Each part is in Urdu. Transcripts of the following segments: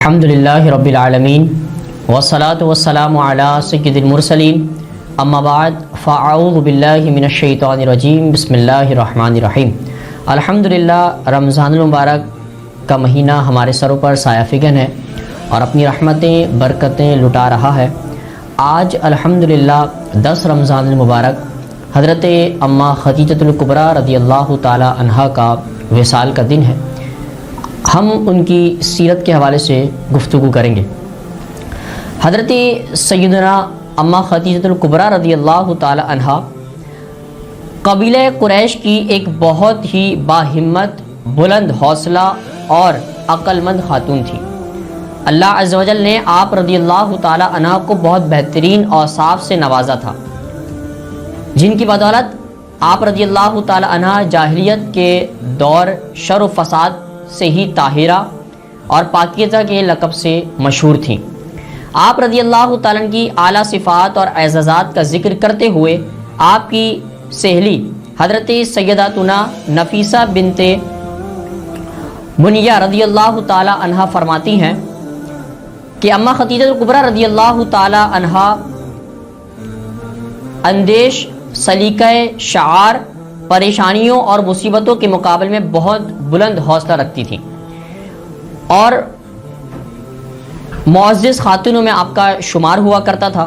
الحمدللہ رب العالمین والصلاة والسلام علی سید المرسلین اما بعد فاعوذ باللہ من الشیطان الرجیم بسم اللہ الرحمن الرحیم۔ الحمدللہ رمضان المبارک کا مہینہ ہمارے سروں پر سایہ فگن ہے اور اپنی رحمتیں برکتیں لٹا رہا ہے۔ آج الحمدللہ 10 رمضان المبارک حضرت اماں خدیجۃ الکبریٰ رضی اللہ تعالی عنہا کا وصال کا دن ہے۔ ہم ان کی سیرت کے حوالے سے گفتگو کریں گے۔ حضرت سیدنا اماں خدیجۃ الکبریٰ رضی اللہ تعالی عنہا قبیلہ قریش کی ایک بہت ہی باہمت، بلند حوصلہ اور عقل مند خاتون تھی۔ اللہ عز و جل نے آپ رضی اللہ تعالی عنہا کو بہت بہترین اوصاف سے نوازا تھا، جن کی بدولت آپ رضی اللہ تعالی عنہا جاہلیت کے دور شر و فساد سے ہی طاہرہ اور پاکیزہ کے لقب سے مشہور تھیں۔ آپ رضی اللہ تعالیٰ کی اعلیٰ صفات اور اعزازات کا ذکر کرتے ہوئے آپ کی سہیلی حضرت سیداتنا نفیسہ بنت منیہ رضی اللہ تعالی عنہا فرماتی ہیں کہ اماں خدیجہ الکبریٰ رضی اللہ تعالی عنہا اندیش، سلیقہ، شعار، پریشانیوں اور مصیبتوں کے مقابلے میں بہت بلند حوصلہ رکھتی تھیں اور معزز خاتونوں میں آپ کا شمار ہوا کرتا تھا۔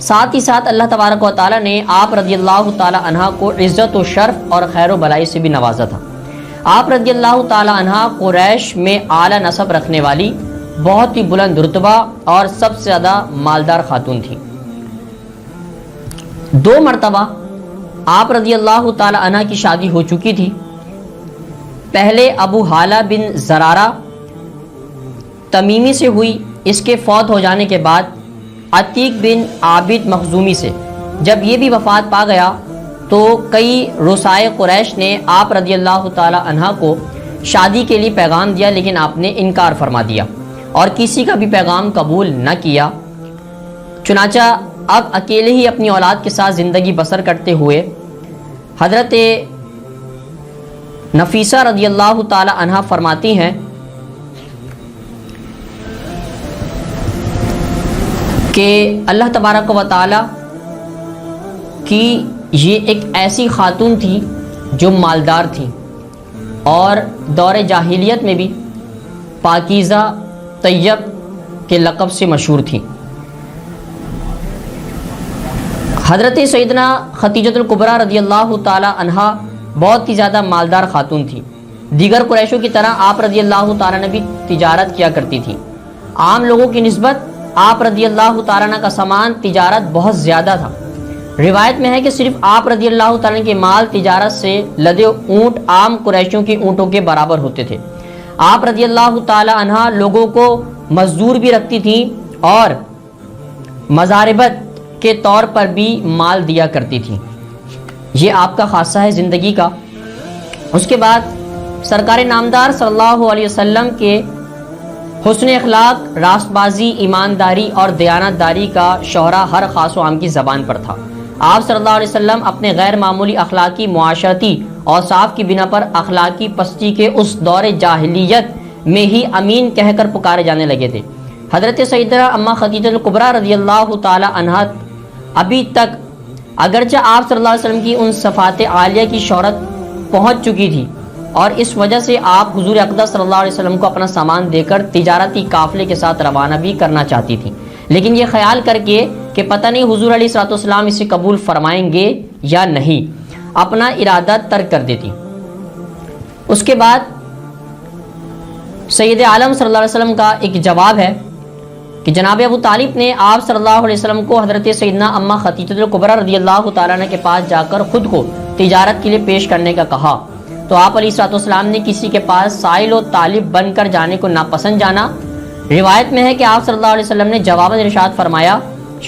ساتھ ہی ساتھ اللہ تبارک و تعالیٰ نے آپ رضی اللہ تعالی عنہا کو عزت و شرف اور خیر و بلائی سے بھی نوازا تھا۔ آپ رضی اللہ تعالی عنہا قریش میں اعلیٰ نسب رکھنے والی بہت ہی بلند رتبہ اور سب سے زیادہ مالدار خاتون تھیں۔ 2 مرتبہ آپ رضی اللہ تعالی عنہ کی شادی ہو چکی تھی۔ پہلے ابو حالہ بن زرارہ تمیمی سے ہوئی، اس کے فوت ہو جانے کے بعد عتیق بن عابد مخزومی سے۔ جب یہ بھی وفات پا گیا تو کئی رؤسائے قریش نے آپ رضی اللہ تعالی عنہ کو شادی کے لیے پیغام دیا، لیکن آپ نے انکار فرما دیا اور کسی کا بھی پیغام قبول نہ کیا۔ چنانچہ اب اکیلے ہی اپنی اولاد کے ساتھ زندگی بسر کرتے ہوئے حضرت نفیسہ رضی اللہ تعالی عنہا فرماتی ہیں کہ اللہ تبارک و تعالی کی یہ ایک ایسی خاتون تھی جو مالدار تھی اور دور جاہلیت میں بھی پاکیزہ طیب کے لقب سے مشہور تھی۔ حضرت سیدنا خدیجۃ الکبریٰ رضی اللہ تعالی عنہا بہت ہی زیادہ مالدار خاتون تھی۔ دیگر قریشوں کی طرح آپ رضی اللہ تعالیٰ نے بھی تجارت کیا کرتی تھی۔ عام لوگوں کی نسبت آپ رضی اللہ تعالیٰ عنہ کا سامان تجارت بہت زیادہ تھا۔ روایت میں ہے کہ صرف آپ رضی اللہ تعالیٰ کے مال تجارت سے لدے اونٹ عام قریشوں کی اونٹوں کے برابر ہوتے تھے۔ آپ رضی اللہ تعالی عنہ لوگوں کو مزدور بھی رکھتی تھیں اور مزاربت کے طور پر بھی مال دیا کرتی تھی۔ یہ آپ کا خاصہ ہے زندگی کا۔ اس کے بعد سرکار نامدار صلی اللہ علیہ وسلم کے حسن اخلاق، راست بازی، ایمانداری اور دیانتداری کا شہرہ ہر خاص و عام کی زبان پر تھا۔ آپ صلی اللہ علیہ وسلم اپنے غیر معمولی اخلاقی، معاشرتی اوصاف کی بنا پر اخلاقی پستی کے اس دور جاہلیت میں ہی امین کہہ کر پکارے جانے لگے تھے۔ حضرت سیدنا اماں خدیجہ الکبریٰ رضی اللہ تعالی عنہا ابھی تک اگرچہ آپ صلی اللہ علیہ وسلم کی ان صفات عالیہ کی شہرت پہنچ چکی تھی اور اس وجہ سے آپ حضور اقدس صلی اللہ علیہ وسلم کو اپنا سامان دے کر تجارتی قافلے کے ساتھ روانہ بھی کرنا چاہتی تھیں، لیکن یہ خیال کر کے کہ پتہ نہیں حضور علیہ الصلوۃ والسلام اسے قبول فرمائیں گے یا نہیں، اپنا ارادہ ترک کر دیتی۔ اس کے بعد سید عالم صلی اللہ علیہ وسلم کا ایک جواب ہے کہ جناب ابو طالب نے آپ صلی اللہ علیہ وسلم کو حضرت سیدنا اماں خدیجہ الکبریٰ رضی اللہ تعالیٰ عنہ کے پاس جا کر خود کو تجارت کے لیے پیش کرنے کا کہا، تو آپ علیہ الصلوۃ والسلام نے کسی کے پاس سائل و طالب بن کر جانے کو ناپسند جانا۔ روایت میں ہے کہ آپ صلی اللہ علیہ وسلم نے جواباً ارشاد فرمایا،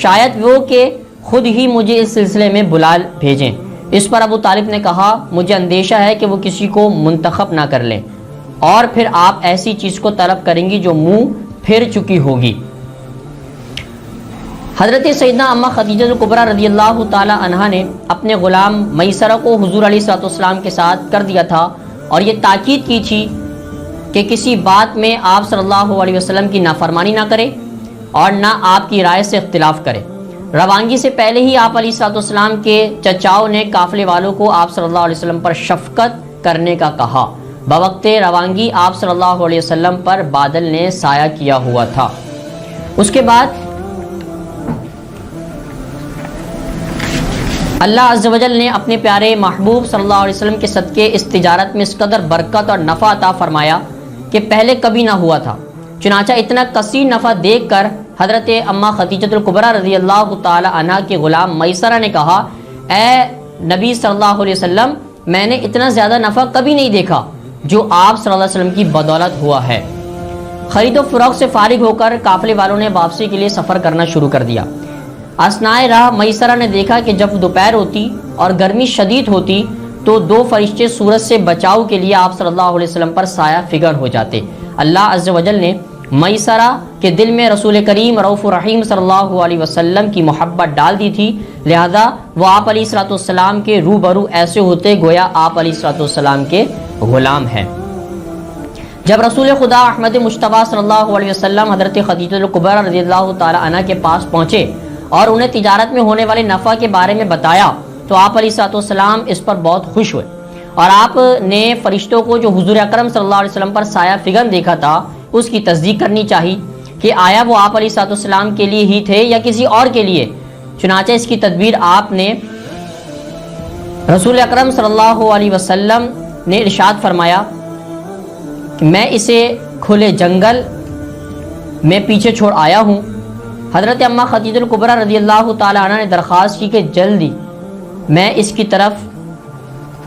شاید وہ کہ خود ہی مجھے اس سلسلے میں بلا بھیجیں۔ اس پر ابو طالب نے کہا، مجھے اندیشہ ہے کہ وہ کسی کو منتخب نہ کر لیں اور پھر آپ ایسی چیز کو طلب کریں گی جو منہ پھر چکی ہوگی۔ حضرت سیدنا اماں خدیجہ الکبریٰ رضی اللہ تعالی عنہا نے اپنے غلام میسرہ کو حضور علیہ الصلوۃ والسلام کے ساتھ کر دیا تھا اور یہ تاکید کی تھی کہ کسی بات میں آپ صلی اللہ علیہ وسلم کی نافرمانی نہ کرے اور نہ آپ کی رائے سے اختلاف کرے۔ روانگی سے پہلے ہی آپ علیہ السلام کے چچاؤں نے قافلے والوں کو آپ صلی اللہ علیہ وسلم پر شفقت کرنے کا کہا۔ بوقت روانگی آپ صلی اللہ علیہ وسلم پر بادل نے سایہ کیا ہوا تھا۔ اس کے بعد اللہ عز و جل نے اپنے پیارے محبوب صلی اللہ علیہ وسلم کے صدقے اس تجارت میں اس قدر برکت اور نفع عطا فرمایا کہ پہلے کبھی نہ ہوا تھا۔ چنانچہ اتنا کثیر نفع دیکھ کر حضرت اماں خدیجۃ الکبریٰ رضی اللہ تعالی عنہ کے غلام میسرہ نے کہا، اے نبی صلی اللہ علیہ وسلم، میں نے اتنا زیادہ نفع کبھی نہیں دیکھا جو آپ صلی اللہ علیہ وسلم کی بدولت ہوا ہے۔ خرید و فروخت سے فارغ ہو کر قافلے والوں نے واپسی کے لیے سفر کرنا شروع کر دیا۔ اثنائے راہ میسرہ نے دیکھا کہ جب دوپہر ہوتی اور گرمی شدید ہوتی تو دو فرشتے سورج سے بچاؤ کے لیے آپ صلی اللہ علیہ وسلم پر سایہ فگن ہو جاتے۔ اللہ عز و جل نے میسرہ کے دل میں رسول کریم رؤوف الرحیم صلی اللہ علیہ وسلم کی محبت ڈال دی تھی، لہذا وہ آپ علیہ السلام کے روبرو ایسے ہوتے گویا آپ علیہ السلام کے غلام ہیں۔ جب رسول خدا احمد مصطفیٰ صلی اللہ علیہ وسلم حضرت خدیجہ الکبریٰ رضی اللہ تعالی عنہ کے پاس پہنچے اور انہیں تجارت میں ہونے والے نفع کے بارے میں بتایا تو آپ علیہ السلام اس پر بہت خوش ہوئے، اور آپ نے فرشتوں کو جو حضور اکرم صلی اللہ علیہ وسلم پر سایہ فگن دیکھا تھا اس کی تصدیق کرنی چاہی کہ آیا وہ آپ علیہ السلام کے لیے ہی تھے یا کسی اور کے لیے۔ چنانچہ اس کی تدبیر آپ نے رسول اکرم صلی اللہ علیہ وسلم نے ارشاد فرمایا کہ میں اسے کھلے جنگل میں پیچھے چھوڑ آیا ہوں۔ حضرت اماں خدیجہ الکبریٰ رضی اللہ تعالی عنہ نے درخواست کی کہ جلدی میں اس کی طرف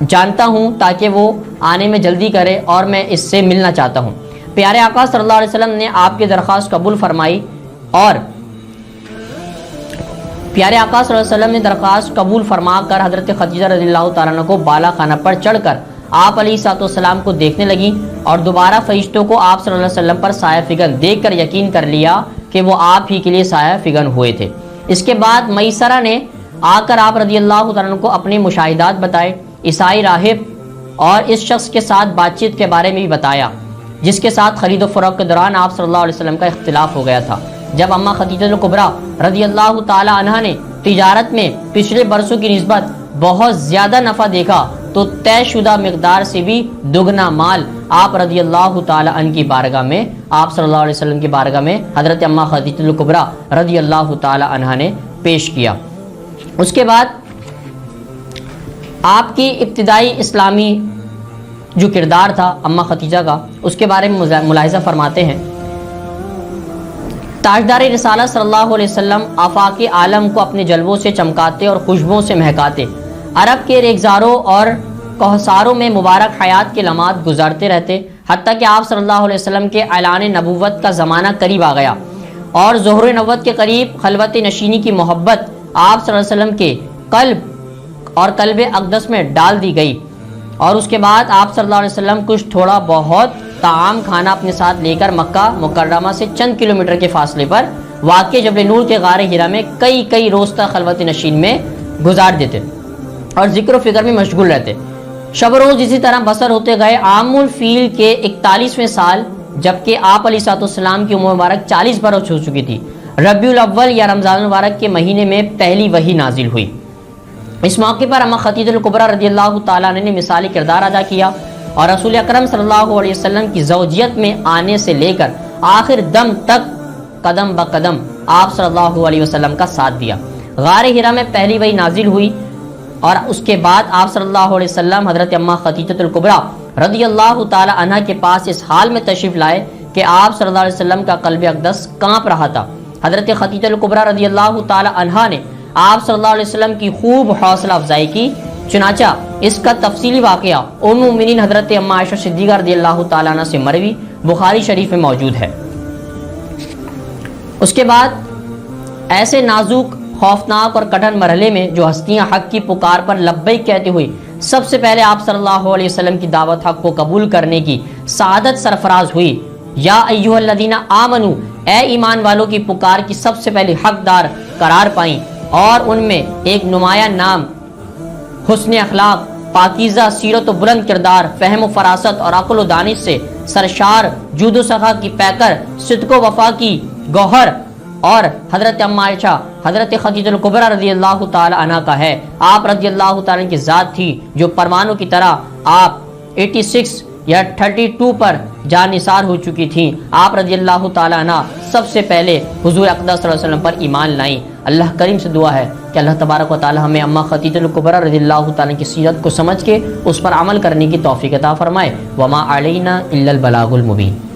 جانتا ہوں تاکہ وہ آنے میں جلدی کرے اور میں اس سے ملنا چاہتا ہوں۔ پیارے آقا صلی اللہ علیہ وسلم نے آپ کی درخواست قبول فرمائی اور پیارے آقا صلی اللہ علیہ وسلم نے درخواست قبول فرما کر حضرت خدیجہ رضی اللہ تعالیٰ عنہ کو بالا خانہ پر چڑھ کر آپ علیہ السلام کو دیکھنے لگیں اور دوبارہ فرشتوں کو آپ صلی اللہ علیہ وسلم پر سایہ فگن دیکھ کر یقین کر لیا کہ وہ آپ ہی کے لیے سایہ فگن ہوئے تھے۔ اس کے بعد میسرہ نے آ کر آپ رضی اللہ تعالیٰ عنہ کو اپنے مشاہدات بتائے، عیسائی راہب اور اس شخص کے ساتھ بات چیت کے بارے میں بھی بتایا جس کے ساتھ خرید و فروخت کے دوران آپ صلی اللہ علیہ وسلم کا اختلاف ہو گیا تھا۔ جب اماں خدیجہ الکبریٰ رضی اللہ تعالی عنہ نے تجارت میں پچھلے برسوں کی نسبت بہت زیادہ نفع دیکھا تو طے شدہ مقدار سے بھی دگنا مال آپ رضی اللہ تعالی عنہ کی بارگاہ میں، آپ صلی اللہ علیہ وسلم کی بارگاہ میں حضرت اماں خدیجہ الکبریٰ رضی اللہ تعالی عنہ نے پیش کیا۔ اس کے بعد آپ کی ابتدائی اسلامی جو کردار تھا اماں خدیجہ کا، اس کے بارے میں ملاحظہ فرماتے ہیں، تاجدار رسالت صلی اللہ علیہ وسلم آفاق عالم کو اپنے جلووں سے چمکاتے اور خوشبوؤں سے مہکاتے، عرب کے ریگزاروں اور کوہساروں میں مبارک حیات کے لمحات گزارتے رہتے، حتیٰ کہ آپ صلی اللہ علیہ وسلم کے اعلان نبوت کا زمانہ قریب آ گیا اور ظہور نبوت کے قریب خلوت نشینی کی محبت آپ صلی اللہ علیہ وسلم کے قلب اور قلب اقدس میں ڈال دی گئی، اور اس کے بعد آپ صلی اللہ علیہ وسلم کچھ تھوڑا بہت طعام کھانا اپنے ساتھ لے کر مکہ مکرمہ سے چند کلومیٹر کے فاصلے پر واقع جبل نور کے غار ہرا میں کئی روز تک خلوت نشین میں گزار دیتے اور ذکر و فکر میں مشغول رہتے۔ شب روز اسی طرح بسر ہوتے گئے۔ عام الفیل کے 41ویں سال جبکہ آپ علیہ السلام کی عمر مبارک 40 برس ہو چکی تھی، ربیع الاول یا رمضان المبارک کے مہینے میں پہلی وحی نازل ہوئی۔ اس موقع پر اماں خدیجہ الکبریٰ رضی اللہ تعالیٰ عنہ نے مثالی کردار ادا کیا اور رسول اکرم صلی اللہ علیہ وسلم کی زوجیت میں آنے سے لے کر آخر دم تک قدم بقدم آپ صلی اللہ علیہ وسلم کا ساتھ دیا۔ غار ہرا میں پہلی وحی نازل ہوئی اور اس کے بعد آپ صلی اللہ علیہ وسلم حضرت اماں خدیجہ الکبریٰ رضی اللہ تعالی عنہ کے پاس اس حال میں تشریف لائے کہ آپ صلی اللہ علیہ وسلم کا قلب اقدس کانپ رہا تھا۔ حضرت خدیجہ الکبریٰ رضی اللہ تعالی عنہ نے آپ صلی اللہ علیہ وسلم کی خوب حوصلہ افزائی کی، چنانچہ اس کا تفصیلی واقعہ ام المؤمنین حضرت اماں عائشہ صدیقہ رضی اللہ تعالی عنہ سے مروی بخاری شریف میں موجود ہے۔ اس کے بعد ایسے نازک، خوفناک اور کٹھن مرحلے میں جو ہستیاں حق کی پکار پر لبیک کہتے ہوئے سب سے پہلے آپ صلی اللہ علیہ وسلم کی دعوت حق کو قبول کرنے کی سعادت سرفراز ہوئی، یا ایھا الذین آمنو، اے ایمان والوں کی پکار کی سب سے پہلے حقدار قرار پائیں، اور ان میں ایک نمایاں نام، حسن اخلاق پاکیزہ سیرت و بلند کردار، فہم و فراست اور عقل و دانش سے سرشار، جود و سخا کی پیکر، صدق و وفا کی گوہر، اور حضرت ام عائشہ حضرت خدیجہ الکبریٰ رضی اللہ تعالی عنہ کا ہے۔ آپ رضی اللہ تعالی عنہ کی ذات تھی جو پروانوں کی طرح آپ 86 یا 32 پر جان نثار ہو چکی تھیں۔ آپ رضی اللہ تعالی عنہ سب سے پہلے حضور اقدس صلی اللہ علیہ وسلم پر ایمان لائیں۔ اللہ کریم سے دعا ہے کہ اللہ تبارک و تعالی ہمیں اماں خدیجہ الکبریٰ رضی اللہ تعالی کی سیرت کو سمجھ کے اس پر عمل کرنے کی توفیق عطا فرمائے۔ وما علینا الا البلاغ المبین۔